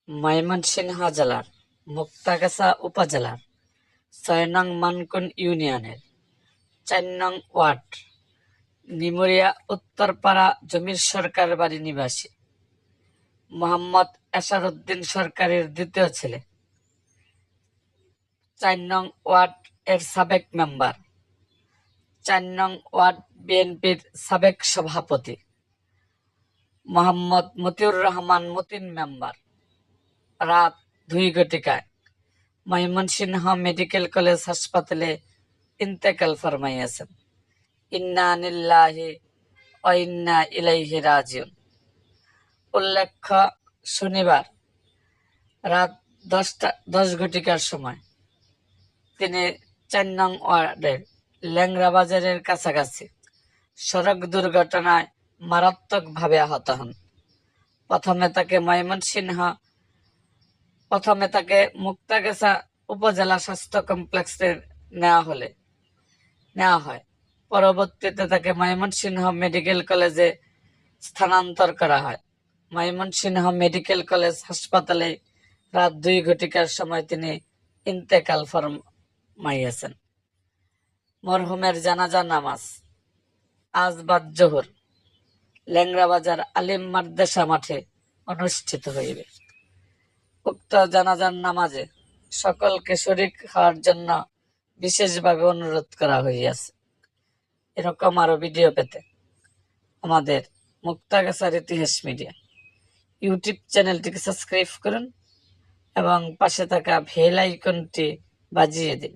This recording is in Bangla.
ময়মনসিংহ জেলার মুক্তাগাছা উপজেলার ৬ নং মানকুন ইউনিয়নের ৪ নং ওয়ার্ড নিমুরিয়া উত্তরপাড়া জমির সরকার বাড়ি নিবাসী মোহাম্মদ এসারউদ্দিন সরকারের দ্বিতীয় ছেলে, ৪ নং ওয়ার্ড এর সাবেক মেম্বার, ৪ নং ওয়ার্ড বিএনপির সাবেক সভাপতি মোহাম্মদ মতিউর রহমান মতিন মেম্বার রাত 2 ঘটিকায় ময়মনসিংহ মেডিকেল কলেজ হাসপাতালে ইন্তেকাল ফরমাইয়াছেন। ইন্না লিল্লাহি ওয়া ইন্না ইলাইহি রাজিউন। উল্লেখ্য, শনিবার রাত 10 ঘটিকার সময় তিনি ৪ নং ওয়ার্ডের ল্যাংড়া বাজারের কাছাকাছি সড়ক দুর্ঘটনায় মারাত্মকভাবে আহত হন। প্রথমে তাকে মুক্তাগাছা উপজেলা স্বাস্থ্য কমপ্লেক্সে নেওয়া হয়। পরবর্তীতে তাকে ময়মনসিংহ মেডিকেল কলেজে স্থানান্তর করা হয়। ময়মনসিংহ মেডিকেল কলেজ হাসপাতালে রাত 2 ঘটিকার সময় তিনি ইন্তেকাল ফরমাইয়াছেন। মরহুমের জানাজা নামাজ আজ বাদ জোহর ল্যাংড়া বাজার আলিম মাদ্রাসা মাঠে অনুষ্ঠিত হইবে। উক্ত জানাজার নামাজে সকলকে শরীক হওয়ার জন্য বিশেষভাবে অনুরোধ করা হইয়াছে। এরকম আরো ভিডিও পেতে আমাদের মুক্তাগাছার ইতিহাস মিডিয়া ইউটিউব চ্যানেলটিকে সাবস্ক্রাইব করুন এবং পাশে থাকা বেল আইকনটি বাজিয়ে দিন।